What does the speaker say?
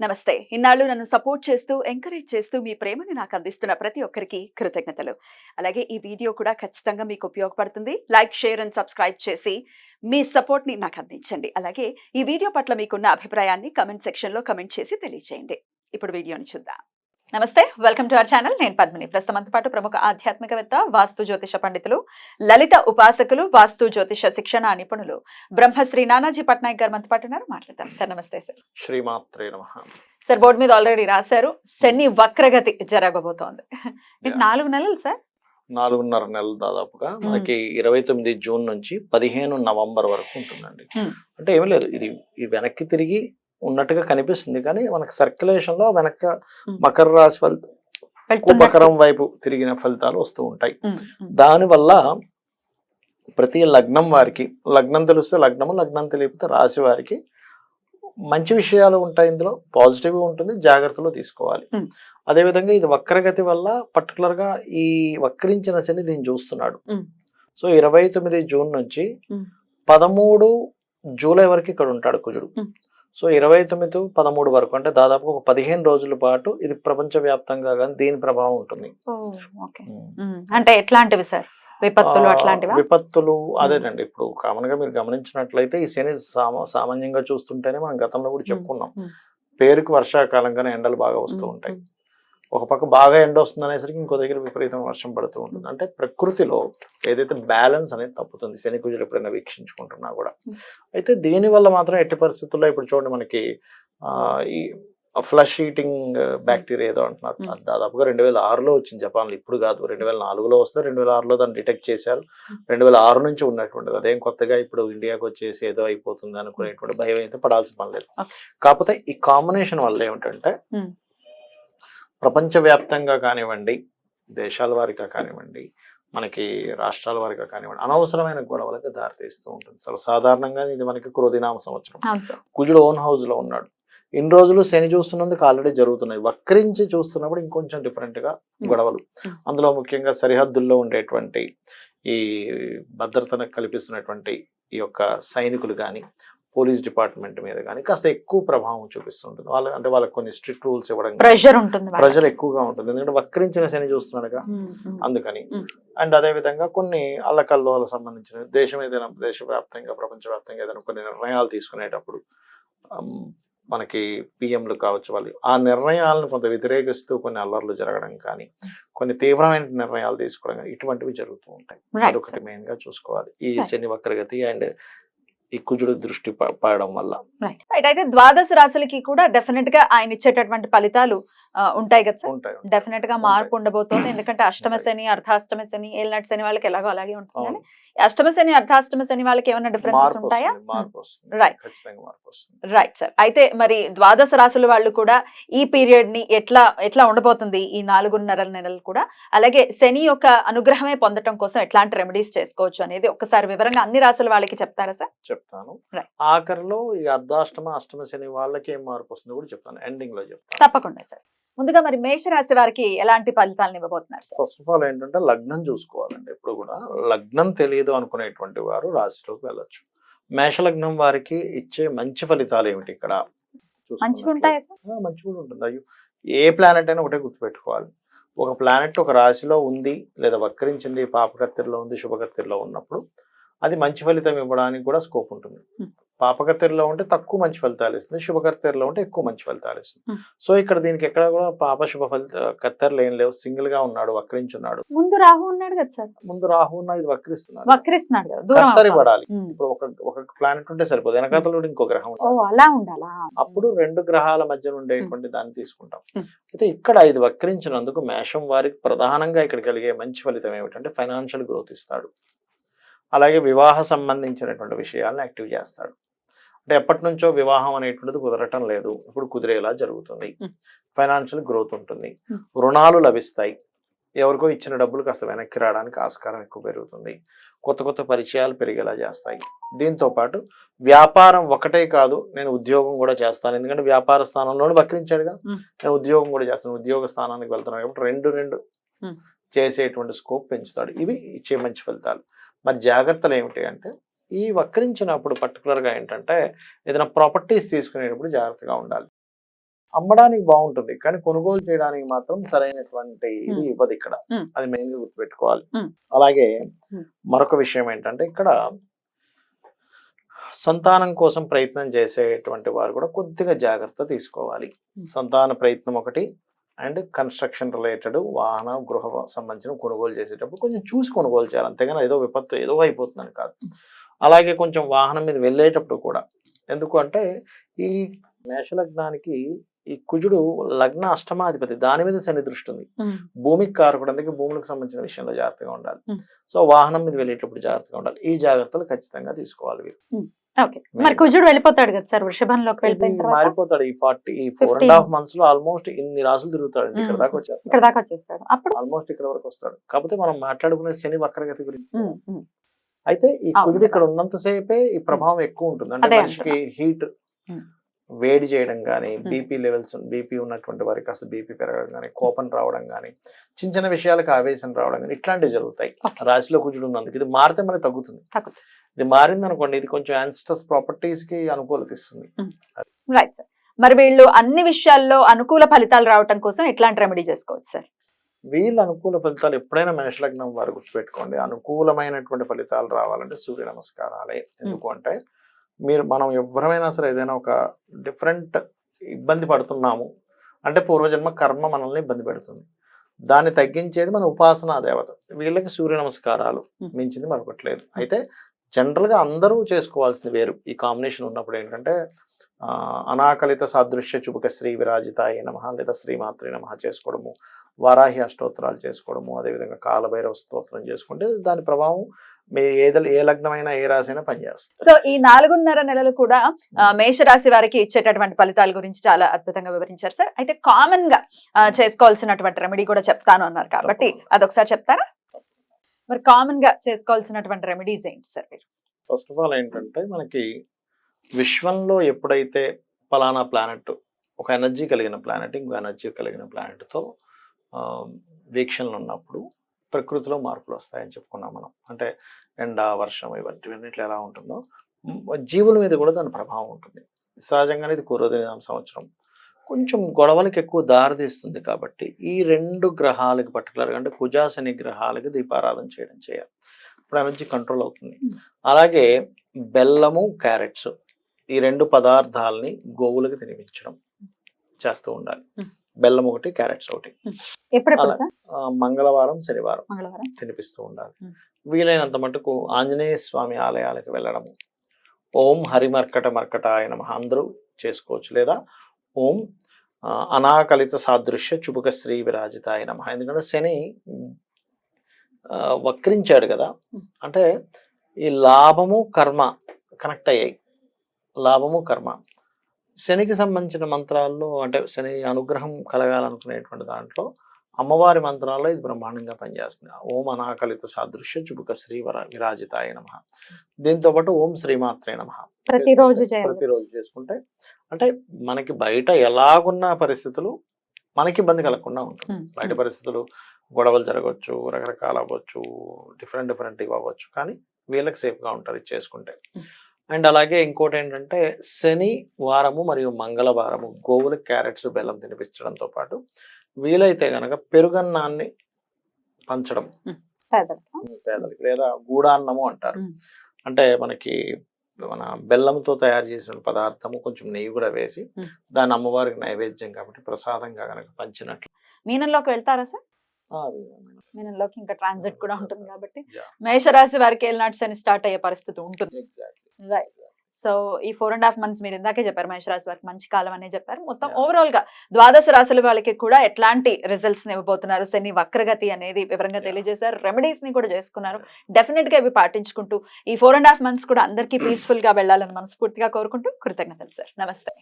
నమస్తే. ఇన్నాళ్ళు నన్ను సపోర్ట్ చేస్తూ, ఎంకరేజ్ చేస్తూ మీ ప్రేమని నాకు అందిస్తున్న ప్రతి ఒక్కరికి కృతజ్ఞతలు. అలాగే ఈ వీడియో కూడా ఖచ్చితంగా మీకు ఉపయోగపడుతుంది. లైక్, షేర్ అండ్ సబ్స్క్రైబ్ చేసి మీ సపోర్ట్‌ని నాకు అందించండి. అలాగే ఈ వీడియో పట్ల మీకున్న అభిప్రాయాన్ని కామెంట్ సెక్షన్‌లో కామెంట్ చేసి తెలియజేయండి. ఇప్పుడు వీడియోని చూద్దాం. నమస్తే, వెల్కమ్ టు అవర్ ఛానల్. నేను పద్మిని. ప్రస్తుతంతో పాటు ప్రముఖ ఆధ్యాత్మికవేత్త, వాస్తు జ్యోతిష పండితులు, లలిత ఉపాసకులు, వాస్తు జ్యోతిష శిక్షణ నిపుణులు బ్రహ్మశ్రీ నానాజీ పట్నాయక్ గారు మనతో పాటు ఉన్నారు. మాట్లాడతాం. సార్ నమస్తే. సార్ శ్రీమాత్రే నమః. సార్, బోర్డు మీద ఆల్రెడీ రాశారు, శని వక్రగతి జరగబోతోంది. 4 నెలలు సార్, 4.5 నెలలు దాదాపుగా మనకి 29 జూన్ నుంచి 15 నవంబర్ వరకు ఉంటుందండి. అంటే ఏమీ లేదు, ఇది వెనక్కి తిరిగి ఉన్నట్టుగా కనిపిస్తుంది, కానీ మనకి సర్క్యులేషన్ లో వెనక మకర రాశి మకరం వైపు తిరిగిన ఫలితాలు వస్తూ ఉంటాయి. దానివల్ల ప్రతి లగ్నం వారికి, లగ్నం తెలిస్తే లగ్నము, లగ్నం తెలియకపోతే రాశి వారికి మంచి విషయాలు ఉంటాయి. ఇందులో పాజిటివ్ ఉంటుంది, జాగ్రత్తలు తీసుకోవాలి. అదేవిధంగా ఇది వక్రగతి వల్ల పర్టికులర్ గా ఈ వక్రించిన శని దీన్ని చూస్తున్నాడు. సో 29 జూన్ నుంచి 13 జూలై వరకు ఇక్కడ ఉంటాడు కుజుడు. సో 29, 13 వరకు, అంటే దాదాపు ఒక 15 రోజుల పాటు ఇది ప్రపంచ వ్యాప్తంగా కానీ దీని ప్రభావం ఉంటుంది. అంటే ఎట్లాంటివి సార్? విపత్తులు అట్లాంటివి? విపత్తులు అదేనండి. ఇప్పుడు కామన్ గా మీరు గమనించినట్లయితే ఈ శని సామాన్యంగా చూస్తుంటేనే మనం గతంలో కూడా చెప్పుకున్నాం, పేరుకి వర్షాకాలంగానే ఎండలు బాగా వస్తూ ఉంటాయి. ఒక పక్క బాగా ఎండ వస్తుంది అనేసరికి ఇంకో దగ్గర విపరీతమైన వర్షం పడుతూ ఉంటుంది. అంటే ప్రకృతిలో ఏదైతే బ్యాలెన్స్ అనేది తప్పుతుంది శని కుజులు ఎప్పుడైనా వీక్షించుకుంటున్నా కూడా. అయితే దీనివల్ల మాత్రం ఎట్టి పరిస్థితుల్లో ఇప్పుడు చూడండి, మనకి ఈ ఫ్లష్ ఈటింగ్ బ్యాక్టీరియా ఏదో అంటున్నారు, దాదాపుగా 2006లో వచ్చింది జపాన్లో. ఇప్పుడు కాదు, 2004లో వస్తే 2006లో దాన్ని డిటెక్ట్ చేశారు. 2006 నుంచి ఉన్నటువంటిది, అదేం కొత్తగా ఇప్పుడు ఇండియాకి వచ్చేసి ఏదో అయిపోతుంది అనుకునేటువంటి భయం అయితే పడాల్సిన పని లేదు. కాకపోతే ఈ కాంబినేషన్ వల్ల ఏమిటంటే ప్రపంచవ్యాప్తంగా కానివ్వండి, దేశాల వారిగా కానివ్వండి, మనకి రాష్ట్రాల వారిగా కానివ్వండి, అనవసరమైన గొడవలకు దారితీస్తూ ఉంటుంది. సాధారణంగా ఇది మనకి క్రోధినామ సంవత్సరం. కుజుడు ఓన్ హౌస్ లో ఉన్నాడు. ఇన్ని రోజులు శని చూస్తున్నందుకు ఆల్రెడీ జరుగుతున్నాయి. వక్రించి చూస్తున్నప్పుడు ఇంకొంచెం డిఫరెంట్ గా గొడవలు, అందులో ముఖ్యంగా సరిహద్దుల్లో ఉండేటువంటి ఈ భద్రతను కల్పిస్తున్నటువంటి ఈ యొక్క సైనికులు కానీ, పోలీస్ డిపార్ట్మెంట్ మీద కానీ కాస్త ఎక్కువ ప్రభావం చూపిస్తుంటుంది. అంటే వాళ్ళకి కొన్ని స్ట్రిక్ట్ రూల్స్ ఇవ్వడం, ప్రెషర్ ఎక్కువగా ఉంటుంది. ఎందుకంటే వక్రించిన శని చూస్తున్నాడుగా, అందుకని. అండ్ అదే విధంగా కొన్ని అల్లకల్లోలకు సంబంధించిన దేశం ఏదైనా దేశవ్యాప్తంగా, ప్రపంచవ్యాప్తంగా ఏదైనా కొన్ని నిర్ణయాలు తీసుకునేటప్పుడు మనకి పిఎంలు కావచ్చు, వాళ్ళు ఆ నిర్ణయాలను కొంత వ్యతిరేకిస్తూ కొన్ని అల్లర్లు జరగడం కానీ, కొన్ని తీవ్రమైన నిర్ణయాలు తీసుకోవడం కానీ, ఇటువంటివి జరుగుతూ ఉంటాయి. అదొకటి మెయిన్ గా చూసుకోవాలి ఈ శని వక్రగతి అండ్ ఈ కుజుడు దృష్టి పడడం వల్ల. అయితే ద్వాదశ రాశులకి కూడా డెఫినెట్ గా ఆయన ఇచ్చేటటువంటి ఫలితాలు ఉంటాయి కదా సార్? ఉంటాయి. డెఫినెట్ గా మార్పు ఉండబోతోంది. ఎందుకంటే అష్టమ శని, అర్ధాష్టమ శని, ఏళ్ళనాటి శని వాళ్ళకి ఎలాగో అలాగే ఉంటుంది. కానీ అష్టమ శని, అర్ధాష్టమ శని వాళ్ళకి ఏమైనా డిఫరెన్సెస్ ఉంటాయా? Right sir. అయితే మరి ద్వాదశ రాశుల వాళ్ళు కూడా ఈ పీరియడ్ ని ఎట్లా ఉండబోతుంది ఈ 4.5 నెలలు కూడా, అలాగే శని యొక్క అనుగ్రహమే పొందడం కోసం ఎట్లాంటి రెమెడీస్ చేసుకోవచ్చు అనేది ఒక్కసారి వివరంగా అన్ని రాశుల వాళ్ళకి చెప్తారా సార్? చెప్తాను. ఆఖరిలో ఈ అర్ధాష్టమ, అష్టమ శని వాళ్ళకి ఏం మార్పు వస్తుందో కూడా చెప్తాను, ఎండింగ్ లో చెప్తాను. తప్పకుండా సార్. ముందుగా మరి మేషరాశి వారికి ఎలాంటి ఫలితాలను ఇవ్వబోతున్నారు సార్? ఫస్ట్ ఆఫ్ ఆల్ ఏంటంటే లగ్నం చూసుకోవాలండి. ఎప్పుడు కూడా లగ్నం తెలియదు అనుకునేటువంటి వారు రాశిలోకి వెళ్ళొచ్చు. మేషలగ్నం వారికి ఇచ్చే మంచి ఫలితాలు ఏమిటి ఇక్కడ మంచిగా ఉంటాయి? మంచిగా ఉంటుంది. అయ్యో, ఏ ప్లానెట్ అయినా ఒకటే గుర్తుపెట్టుకోవాలి, ఒక ప్లానెట్ ఒక రాశిలో ఉంది లేదా వక్రించింది, పాపకత్తిరిలో ఉంది, శుభకత్తిరిలో ఉన్నప్పుడు అది మంచి ఫలితం ఇవ్వడానికి కూడా స్కోప్ ఉంటుంది. పాపకత్తిరిలో ఉంటే తక్కువ మంచి ఫలితాలు ఇస్తుంది, శుభకత్తిరిలో ఉంటే ఎక్కువ మంచి ఫలితాలు ఇస్తుంది. సో ఇక్కడ దీనికి ఎక్కడ కూడా పాప శుభ కత్తెరలు ఏం లేవు, సింగిల్ గా ఉన్నాడు, వక్రించున్నాడు. ముందు రాహు ఉన్నాడు కదా సార్? ముందు రాహు ఉన్న ఇది వక్రిస్తున్నాడు కదా, కత్తరి పడాలి. ఇప్పుడు ఒక ప్లానెట్ ఉంటే సరిపోదు, వెనకాతలో ఇంకో గ్రహం అలా ఉండాలా, అప్పుడు 2 గ్రహాల మధ్య ఉండేటువంటి దాన్ని తీసుకుంటాం. అయితే ఇక్కడ ఇది వక్రించినందుకు మేషం వారికి ప్రధానంగా ఇక్కడ కలిగే మంచి ఫలితం ఏమిటంటే ఫైనాన్షియల్ గ్రోత్ ఇస్తాడు. అలాగే వివాహ సంబంధించినటువంటి విషయాలను యాక్టివ్ చేస్తాడు. అంటే ఎప్పటి నుంచో వివాహం అనేటువంటిది కుదరటం లేదు, ఇప్పుడు కుదిరేలా జరుగుతుంది. ఫైనాన్షియల్ గ్రోత్ ఉంటుంది, రుణాలు లభిస్తాయి, ఎవరికో ఇచ్చిన డబ్బులు కాస్త వెనక్కి రావడానికి ఆస్కారం ఎక్కువ పెరుగుతుంది, కొత్త కొత్త పరిచయాలు పెరిగేలా చేస్తాయి. దీంతో పాటు వ్యాపారం ఒకటే కాదు, నేను ఉద్యోగం కూడా చేస్తాను, ఎందుకంటే వ్యాపార స్థానంలోనే వక్రించాడుగా, నేను ఉద్యోగం కూడా చేస్తాను, ఉద్యోగ స్థానానికి వెళ్తున్నాను కాబట్టి రెండు చేసేటువంటి స్కోప్ పెంచుతాడు. ఇవి ఇచ్చే మంచి ఫలితాలు. మరి జాగ్రత్తలు ఏమిటి అంటే, ఈ వక్రించినప్పుడు పర్టికులర్గా ఏంటంటే ఏదైనా ప్రాపర్టీస్ తీసుకునేటప్పుడు జాగ్రత్తగా ఉండాలి. అమ్మడానికి బాగుంటుంది కానీ కొనుగోలు చేయడానికి మాత్రం సరైనటువంటి ఇది Hmm. ఇవ్వదు ఇక్కడ. Hmm. అది మెయిన్ గా గుర్తుపెట్టుకోవాలి. Hmm. అలాగే Hmm. మరొక విషయం ఏంటంటే ఇక్కడ సంతానం కోసం ప్రయత్నం చేసేటువంటి వారు కూడా కొద్దిగా జాగ్రత్త తీసుకోవాలి. Hmm. సంతాన ప్రయత్నం ఒకటి అండ్ కన్స్ట్రక్షన్ రిలేటెడ్ వాహన గృహ సంబంధించిన కొనుగోలు చేసేటప్పుడు కొంచెం చూసి కొనుగోలు చేయాలి, అంతేగాని ఏదో విపత్తు ఏదో అయిపోతుందని కాదు. అలాగే కొంచెం వాహనం మీద వెళ్ళేటప్పుడు కూడా, ఎందుకు అంటే ఈ మేషలగ్నానికి ఈ కుజుడు లగ్న అష్టమాధిపతి, దాని మీద శని దృష్టి ఉంది. Hmm. భూమికి కారకుడు, అందుకే భూములకు సంబంధించిన విషయంలో జాగ్రత్తగా ఉండాలి. Hmm. సో వాహనం మీద వెళ్ళేటప్పుడు జాగ్రత్తగా ఉండాలి. ఈ జాగ్రత్తలు ఖచ్చితంగా తీసుకోవాలి వీరు. ఓకే, మరి కుజుడు వెళ్ళిపోతాడు కదా సార్ వృషభంలోకి వెళ్ళిపోయిన ఇది తర్వాత మారిపోతాడు ఈ 4.5 months లో ఆల్మోస్ట్ ఇన్ని రాసులు తిరుగుతాడు. ఇక్కడ దాకా ఇక్కడ వచ్చేస్తాడు, దాకా వచ్చేస్తాడు. అప్పుడు ఆల్మోస్ట్ ఇక్కడ వరకు వస్తాడు. కాకపోతే మనం మాట్లాడుకునే శని వక్రగతి గురించి. ఉమ్. అయితే ఈ అవును కుజుడు కదా. ఇక్కడ ఉన్నంతసేపే ఈ ప్రభావం ఎక్కువ ఉంటుంది. అంటే అదే మనిషికి హీట్, ఉమ్. వేడి చేయడం కానీ, బీపీ లెవెల్స్, బీపీ ఉన్నటువంటి వారికి కాస్త బీపీ పెరగడం కానీ, కోపం రావడం కానీ, చిన్న చిన్న విషయాలకు ఆవేశం రావడం కానీ ఇట్లాంటివి జరుగుతాయి. Okay. రాశిలో కుజుడు ఉన్నందుకు ఇది మారితే మనకి తగ్గుతుంది. తగ్గుతుంది. ఇది మారింది అనుకోండి, ఇది కొంచెం యాన్స్టర్స్ ప్రాపర్టీస్ కి అనుకూలత ఇస్తుంది. Right sir. మరి వీళ్ళు అన్ని విషయాల్లో అనుకూల ఫలితాలు రావటం కోసం ఎట్లాంటి రెమెడీ చేసుకోవచ్చు సార్? వీళ్ళ అనుకూల ఫలితాలు ఎప్పుడైనా మేషలగ్నం వారు గుర్తుపెట్టుకోండి, అనుకూలమైనటువంటి ఫలితాలు రావాలంటే సూర్య నమస్కారాలే. ఎందుకు అంటే మనం ఎవరైనా సరే ఏదైనా ఒక డిఫరెంట్ ఇబ్బంది పడుతున్నాము అంటే పూర్వజన్మ కర్మ మనల్ని ఇబ్బంది పెడుతుంది, దాన్ని తగ్గించేది మన ఉపాసనా దేవత. వీళ్ళకి సూర్య నమస్కారాలు మించింది మరొకట్లేదు. అయితే జనరల్ గా అందరూ చేసుకోవాల్సింది వేరు. ఈ కాంబినేషన్ ఉన్నప్పుడు ఏంటంటే అనాకలిత సాదృశ్య చుబుక శ్రీ విరాజితాయ నమః లేదా శ్రీమాత్రే నమః చేసుకోవడము, వారాహి అష్టోత్తరాలు చేసుకోవడము, అదేవిధంగా కాలభైరవ స్తోత్రం చేసుకుంటే దాని ప్రభావం ఏ లగ్నమైనా ఏ రాశి అయినా పనిచేస్తుంది. సో ఈ 4.5 నెలలు కూడా మేషరాశి వారికి ఇచ్చేటటువంటి ఫలితాల గురించి చాలా అద్భుతంగా వివరించారు సార్. అయితే కామన్ గా చేసుకోవాల్సినటువంటి రెమెడీ కూడా చెప్తాను అన్నారు కాబట్టి అదొకసారి చెప్తారా? మరి కామన్ గా చేసుకోవాల్సినటువంటి రెమెడీస్ ఏంటి సార్? ఫస్ట్ ఆఫ్ ఆల్ ఏంటంటే మనకి విశ్వంలో ఎప్పుడైతే పలానా ప్లానెట్, ఒక ఎనర్జీ కలిగిన ప్లానెట్ ఇంకో ఎనర్జీ కలిగిన ప్లానెట్తో వీక్షణలు ఉన్నప్పుడు ప్రకృతిలో మార్పులు వస్తాయని చెప్పుకున్నాం మనం. అంటే ఎండ, వర్షం ఇవన్నిట్లో ఎలా ఉంటుందో జీవుల మీద కూడా దాని ప్రభావం ఉంటుంది. సహజంగానే ఇది క్రోధినామ సంవత్సరం, కొంచెం గొడవలకు ఎక్కువ దారితీస్తుంది. కాబట్టి ఈ 2 గ్రహాలకి పర్టికులర్గా అంటే కుజ శని గ్రహాలకి దీపారాధన చేయాలి. ఇప్పుడు ఎనర్జీ కంట్రోల్ అవుతుంది. అలాగే బెల్లము, క్యారెట్స్ ఈ 2 పదార్థాలని గోవులకు తినిపించడం చేస్తూ ఉండాలి. బెల్లం ఒకటి, క్యారెట్స్ ఒకటి. మంగళవారం, శనివారం తినిపిస్తూ ఉండాలి. వీలైనంత మటుకు ఆంజనేయ స్వామి ఆలయాలకు వెళ్ళడము, ఓం హరిమర్కటాయ నమః అందరూ చేసుకోవచ్చు, లేదా ఓం అనాకలిత సాదృశ్య చుబుక శ్రీ విరాజితాయ నమః. ఎందుకంటే శని వక్రించాడు కదా, అంటే ఈ లాభము కర్మ కనెక్ట్ అయ్యాయి. లాభము కర్మ శనికి సంబంధించిన మంత్రాల్లో, అంటే శని అనుగ్రహం కలగాలనుకునేటువంటి దాంట్లో అమ్మవారి మంత్రాల్లో ఇది బ్రహ్మాండంగా పనిచేస్తుంది. ఓం అనాకలిత సాదృశ్య చుబుక శ్రీ విరాజితాయ నమః. దీంతో పాటు ఓం శ్రీమాత్రే నమః ప్రతిరోజు చేసుకుంటే అంటే మనకి బయట ఎలాగున్న పరిస్థితులు మనకి ఇబ్బంది కలగకుండా ఉంటుంది. బయట పరిస్థితులు గొడవలు జరగవచ్చు, రకరకాల అవ్వచ్చు, డిఫరెంట్ ఇవి అవ్వచ్చు, కానీ వీళ్ళకి సేఫ్గా ఉంటారు ఇది చేసుకుంటే. అండ్ అలాగే ఇంకోటి ఏంటంటే శని వారము మరియు మంగళవారము గోవులకు క్యారెట్స్, బెల్లం తినిపించడంతో పాటు వీలైతే గనక పెరుగన్నాన్ని పంచడం పేదలకి, లేదా గూడాన్నము అంటారు. అంటే మనకి మన బెల్లంతో తయారు చేసిన పదార్థము కొంచెం నెయ్యి కూడా వేసి దాన్ని అమ్మవారికి నైవేద్యం కాబట్టి ప్రసాదంగా గనక పంచినట్లు. మీనంలోకి వెళ్తారా సార్? మీనంలోకి ఇంకా ట్రాన్సిట్ కూడా ఉంటుంది కాబట్టి మేషరాశి వారికి ఏలినాటి శని స్టార్ట్ అయ్యే పరిస్థితి ఉంటుంది. రైట్. సో ఈ 4.5 months మీరు ఇందాకే చెప్పారు మేషరాశి వారికి మంచి కాలం అనే చెప్పారు. మొత్తం ఓవరాల్ గా 12 రాశుల వాళ్ళకి కూడా ఎట్లాంటి రిజల్ట్స్ ఇవ్వబోతున్నారు, శని వక్రగతి అనేది వివరంగా తెలియజేశారు. రెమెడీస్ ని కూడా చేసుకున్నారు. డెఫినెట్ గా ఇవి పాటించుకుంటూ ఈ 4.5 months కూడా అందరికీ పీస్ఫుల్ గా వెళ్ళాలని మనస్ఫూర్తిగా కోరుకుంటూ కృతజ్ఞతలు సార్. నమస్తే.